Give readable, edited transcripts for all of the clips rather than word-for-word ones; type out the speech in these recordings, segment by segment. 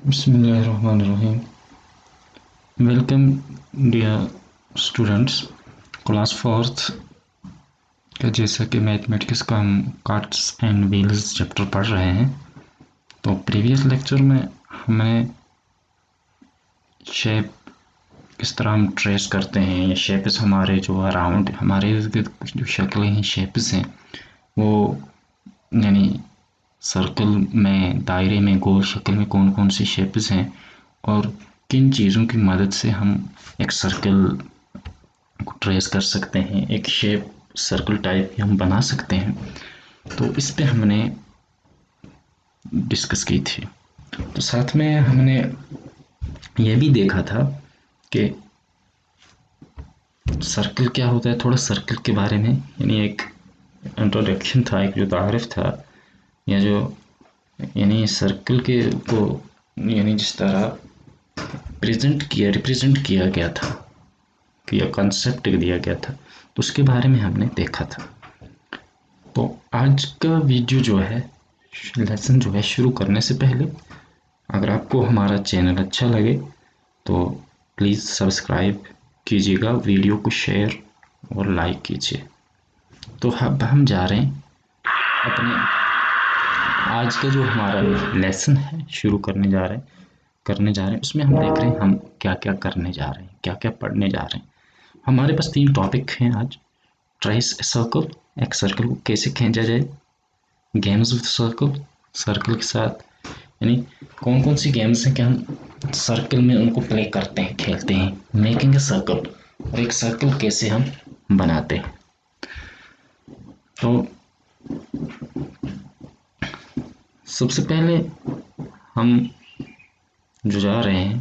बिस्मिल्लाहिर्रहमानिर्रहीम। Welcome dear students. Class fourth का जैसा कि मैथमेटिक्स का हम कार्ड्स एंड व्हील्स चैप्टर पढ़ रहे हैं, तो प्रीवियस लेक्चर में हमने शेप किस तरह हम ट्रेस करते हैं, या शेप्स हमारे जो अराउंड हमारे जो शक्लें हैं, शेप्स हैं, वो यानी सर्कल में, दायरे में, गोल शक्ल में कौन कौन सी शेप्स हैं और किन चीज़ों की मदद से हम एक सर्कल को ट्रेस कर सकते हैं, एक शेप सर्कल टाइप हम बना सकते हैं। तो इस पे हमने डिस्कस की थी। तो साथ में हमने ये भी देखा था कि सर्कल क्या होता है, थोड़ा सर्कल के बारे में, यानी एक इंट्रोडक्शन था, एक जो तारीफ था, या जो यानी सर्कल के को यानी जिस तरह रिप्रेजेंट किया गया था, कि यह कंसेप्ट दिया गया था, तो उसके बारे में हमने देखा था। तो आज का वीडियो जो है, लेसन जो है, शुरू करने से पहले अगर आपको हमारा चैनल अच्छा लगे तो प्लीज़ सब्सक्राइब कीजिएगा, वीडियो को शेयर और लाइक कीजिए। तो अब हम जा रहे हैं अपने आज का जो हमारा लेसन है शुरू करने जा रहे हैं। उसमें हम देख रहे हैं हम क्या क्या करने जा रहे हैं, क्या क्या पढ़ने जा रहे हैं। हमारे पास 3 टॉपिक हैं आज। ट्रेस ए सर्कल, एक सर्कल को कैसे खींचा जाए, गेम्स विद सर्कल, सर्कल के साथ, यानी कौन कौन सी गेम्स हैं कि हम सर्कल में उनको प्ले करते हैं, खेलते हैं, मेकिंग ए सर्कल, और एक सर्कल कैसे हम बनाते हैं। तो सबसे पहले हम जो जा रहे हैं,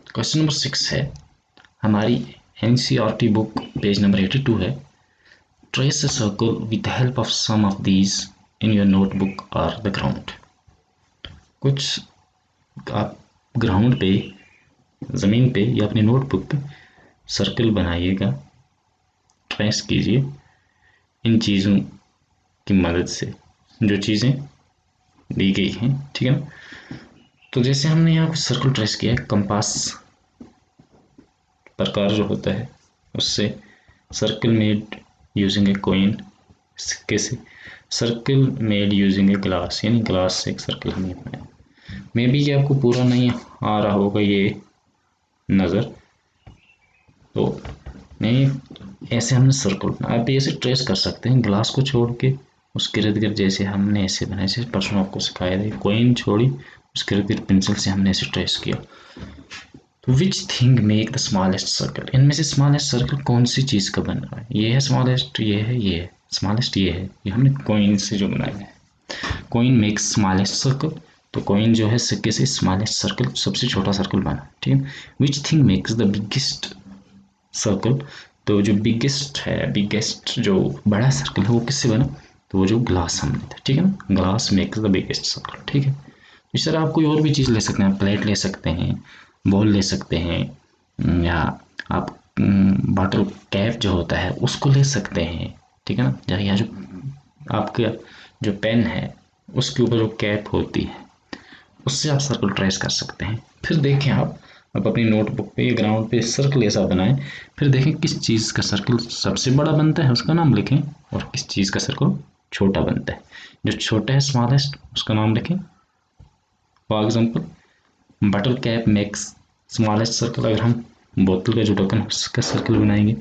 क्वेश्चन नंबर 6 है हमारी NCERT बुक, पेज नंबर 82 है। Trace a circle with the help of some of these in your notebook or the ground। कुछ आप ग्राउंड पे, ज़मीन पे या अपने नोटबुक पे सर्कल बनाइएगा, ट्रेस कीजिए इन चीज़ों की मदद से, जो चीज़ें दी गई हैं, ठीक है ना। तो जैसे हमने यहाँ कुछ सर्कल ट्रेस किया है, कंपास प्रकार जो होता है उससे, circle made using a coin, सिक्के से, circle made using a glass, यानी ग्लास से एक सर्कल हमने बनाया। मे बी ये आपको पूरा नहीं आ रहा होगा ये नज़र, तो नहीं, ऐसे हमने सर्कल, आप ऐसे ट्रेस कर सकते हैं ग्लास को छोड़ के, उसके इर्द गिर्द जैसे हमने ऐसे बनाए, जैसे परसों आपको सिखाया था, कॉइन छोड़ी, उसके इर्द गिर्द पेंसिल से हमने ऐसे ट्रेस किया। तो which thing make the smallest circle, इनमें से स्मॉलेस्ट सर्कल कौन सी चीज़ का बन रहा है, ये है स्मॉलेस्ट, ये है, ये है स्मॉलेस्ट, ये है, ये हमने कॉइन से जो बनाया है। कॉइन मेक्स स्मॉलेस्ट सर्कल, तो कॉइन जो है सिक्के से स्मॉलेस्ट सर्कल, सबसे छोटा सर्कल बना, ठीक है। Which thing makes the biggest circle, तो जो बिगेस्ट है, बिगेस्ट जो बड़ा सर्कल है वो किससे बना, तो वो जो ग्लास हमने था, ठीक है ना, glass makes the biggest circle, ठीक है। इस तरह आप कोई और भी चीज़ ले सकते हैं, प्लेट ले सकते हैं, बॉल ले सकते हैं, या आप बॉटल कैप जो होता है उसको ले सकते हैं, ठीक है ना। या जो आपका जो पेन है उसके ऊपर जो कैप होती है उससे आप सर्कल ट्रेस कर सकते हैं। फिर देखें आप अपनी नोटबुक पे या ग्राउंड पे सर्कल ऐसा बनाएं, फिर देखें किस चीज़ का सर्कल सबसे बड़ा बनता है उसका नाम लिखें, और किस चीज़ का सर्कल छोटा बनता है। जो छोटा है स्मॉलेस्ट, उसका नाम लिखें। For example bottle cap makes smallest circle, अगर हम बोतल का जो ढक्कन है उसका सर्कल बनाएंगे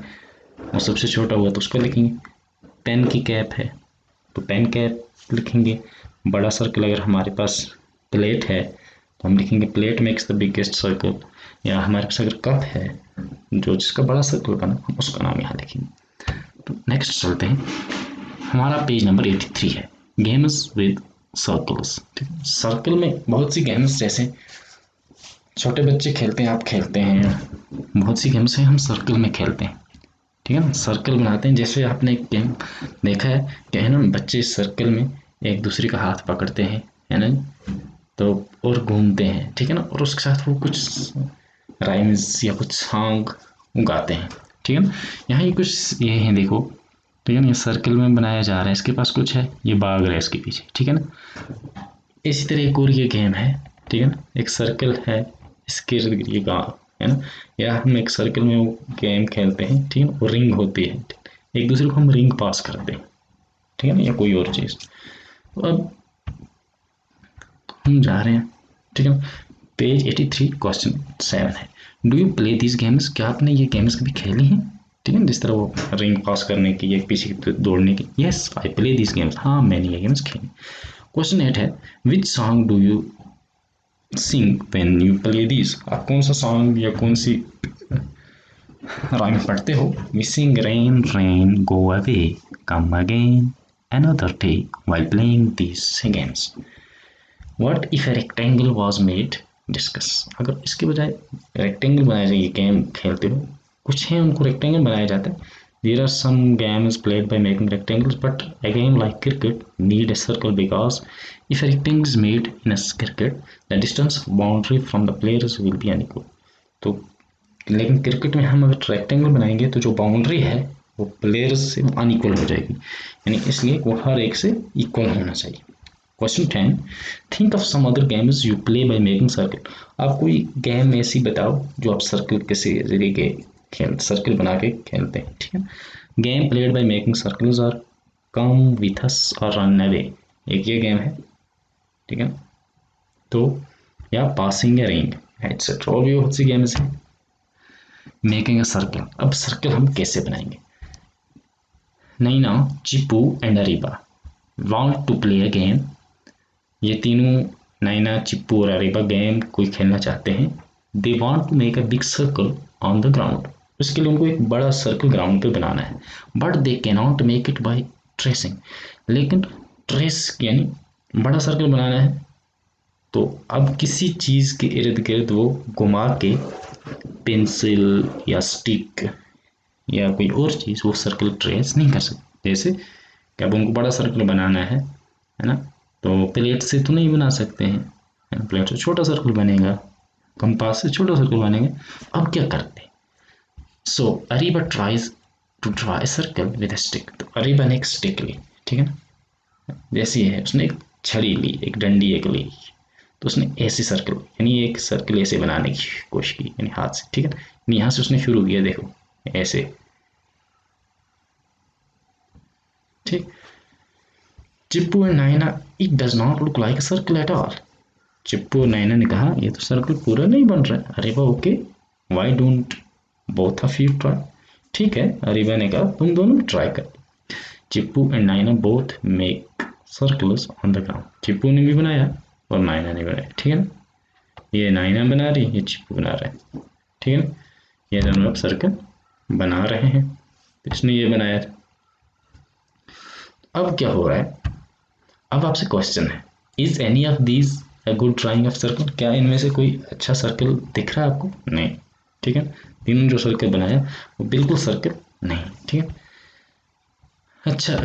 और सबसे छोटा हुआ तो उसका लिखेंगे। पेन की कैप है तो पेन कैप लिखेंगे। बड़ा सर्कल अगर हमारे पास प्लेट है तो हम लिखेंगे plate makes the biggest circle, या हमारे पास अगर कप है जो जिसका बड़ा सर्कल बना, हम उसका नाम यहाँ लिखेंगे। तो नेक्स्ट चलते हैं, हमारा पेज नंबर 83 है, गेम्स विद सर्कल्स। सर्कल में बहुत सी गेम्स, जैसे छोटे बच्चे खेलते हैं, आप खेलते हैं, बहुत सी गेम्स हैं हम सर्कल में खेलते हैं, ठीक है ना। सर्कल बनाते हैं, जैसे आपने एक गेम देखा है कि है ना, बच्चे सर्कल में एक दूसरे का हाथ पकड़ते हैं, है ना, तो और घूमते हैं, ठीक है ना, और उसके साथ वो कुछ राइम्स या कुछ सॉन्ग गाते हैं, ठीक है ना। यहाँ ये कुछ ये है, देखो, ठीक है ना, ये सर्कल में बनाया जा रहा है, इसके पास कुछ है, ये भाग रहा है इसके पीछे, ठीक है ना। इसी तरह एक और ये गेम है, ठीक है ना, एक सर्कल है, इसके इर्द गिर्द ये गाँव है ना, या हम एक सर्कल में वो गेम खेलते हैं, ठीक है, वो रिंग होती है, एक दूसरे को हम रिंग पास करते हैं, ठीक है ना, या कोई और चीज़। तो अब हम जा रहे हैं, ठीक है, पेज 83 क्वेश्चन 7 है, do you play this games, क्या आपने ये गेम्स कभी खेली हैं, ठीक है, जिस तरह वो रिंग पास करने की, एक पीछे की दौड़ने की। Yes I play this games, हाँ मैंने ये गेम्स खेली। क्वेश्चन 8 है, which song do you sing when you play this, आप कौन सा सॉन्ग या कौन सी राइम पढ़ते हो। We sing rain rain go away come again another day while playing these games. What if a rectangle was made? Discuss. अगर इसके बजाय रेक्टेंगल बनाया जाए, ये गेम खेलते हो, कुछ है उनको रेक्टेंगल बनाया जाता है। There are some games played by making rectangles, but a game like cricket need a circle because if a rectangle is made in a cricket, the distance boundary from the players will be unequal. तो लेकिन cricket में हम अगर rectangle बनाएंगे तो जो boundary है वो प्लेयर्स से अनइक्वल हो जाएगी, यानी इसलिए वो हर एक से इक्वल होना चाहिए। Question 10, think of some other games you play by making circle, आप कोई गेम ऐसी बताओ जो आप सर्कल किसी जरिए के खेल सर्कल बना के खेलते हैं, ठीक है। Game played by making circles are come with us और रन अवे, एक ये गेम है, ठीक है, तो या पासिंग या रिंग एटसेट्रा, और भी बहुत सी गेम्स हैं। मेकिंग अ सर्कल, अब सर्कल हम कैसे बनाएंगे। Naina, Chippu and Ariba want to play a game, ये तीनों नैना, चिप्पू और अरीबा गेम कोई खेलना चाहते हैं। They want to make a big circle on the ground, उसके लिए उनको एक बड़ा सर्कल ग्राउंड पे बनाना है। But they can not make it by tracing, लेकिन ट्रेस यानी बड़ा सर्कल बनाना है, तो अब किसी चीज़ के इर्द गिर्द वो घुमा के पेंसिल या स्टिक या कोई और चीज़ वो सर्कल ट्रेस नहीं कर सकते। जैसे कि अब उनको बड़ा सर्कल बनाना है ना, तो प्लेट से तो नहीं बना सकते हैं, प्लेट से छोटा सर्कल बनेगा, कंपास से छोटा सर्कल बनेगा। अब क्या करते हैं, so Ariba tries to draw a circle with a stick, तो अरीबा ने एक स्टिक ली, ठीक है ना, जैसी है उसने एक छड़ी ली, एक डंडी एक ली, तो उसने ऐसे सर्कल यानी एक सर्कल ऐसे बनाने की कोशिश की, यानी हाथ से, ठीक है ना, यहाँ से उसने शुरू किया, देखो ऐसे, ठीक। Chippu and Naina, it does not look like a circle at all, Chippu और नायना ने कहा ये तो सर्कल पूरा नहीं बन रहा है। Ariba okay why don't both of you try, ठीक है, अरीबा ने कहा तुम दोनों ट्राई कर। Chippu and Naina both make circles on the ground, Chippu ने भी बनाया और नायना ने बनाया, ठीक है ना, ये नायना बना रही, ये चिप्पू बना रहा है, ठीक है ना, ये दोनों अब सर्कल बना रहे हैं, इसने ये बनाया था। अब क्या हो रहा है, अब आपसे क्वेश्चन है, is any of these a good drying of circle, क्या इनमें से कोई अच्छा सर्कल दिख रहा है आपको, नहीं, ठीक है, तीनों जो सर्कल बनाया वो बिल्कुल सर्कल नहीं, ठीक है। अच्छा,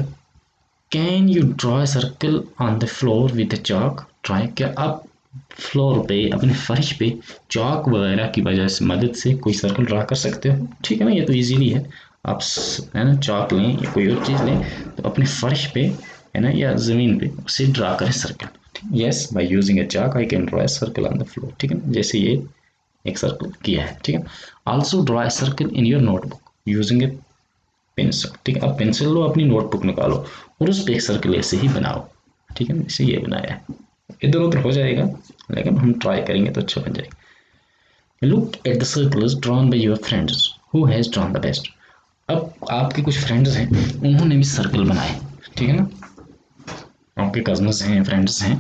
can you draw circle on the floor with chalk, try, क्या आप फ्लोर पे अपने फर्श पे चॉक वगैरह की वजह से मदद से कोई सर्कल ड्रा कर सकते हो, ठीक है ना, ये तो इजीली है, आप है ना चॉक लें या कोई और चीज़ लें, तो अपने फर्श पे है ना या ज़मीन पे उसे ड्रा करें circle, yes by using A chalk I can draw a circle on the floor, ठीक है, जैसे ये एक सर्कल किया है, ठीक है। Also draw a circle in your notebook using A pencil, ठीक है, अब पेंसिल लो, अपनी नोटबुक निकालो और उस पर एक सर्कल ऐसे ही बनाओ, ठीक है, जैसे ये बनाया है, इधर उधर हो जाएगा लेकिन हम ट्राई करेंगे तो अच्छा बन जाएगा। Look at the circles drawn by your friends who has drawn the best, अब आपके कुछ फ्रेंड्स हैं उन्होंने भी सर्कल बनाए, ठीक है ना, आपके कजन्स हैं, फ्रेंड्स हैं,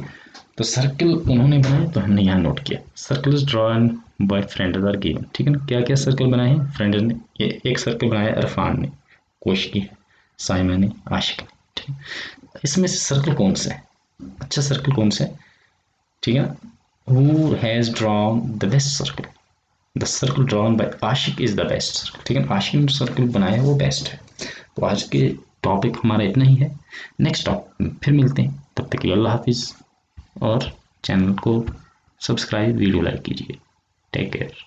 तो सर्कल उन्होंने बनाए तो हमने यहाँ नोट किया, circles drawn by friends are given, ठीक है ना, क्या क्या सर्कल बनाए हैं फ्रेंड्स ने, ये एक सर्कल बनाया इरफान ने, कोशिकी, साइमा ने, आशिक ने, ठीक है, इसमें से सर्कल कौन सा है, अच्छा सर्कल कौन सा है, ठीक है ना, who has drawn the best circle, the circle drawn by Ashiq is the best circle, ठीक है, आशिक ने सर्कल बनाया वो बेस्ट है। तो आज के टॉपिक हमारा इतना ही है, नेक्स्ट टॉपिक फिर मिलते हैं, तब तक के लिए अल्लाह हाफिज़, और चैनल को सब्सक्राइब, वीडियो लाइक कीजिए, टेक केयर।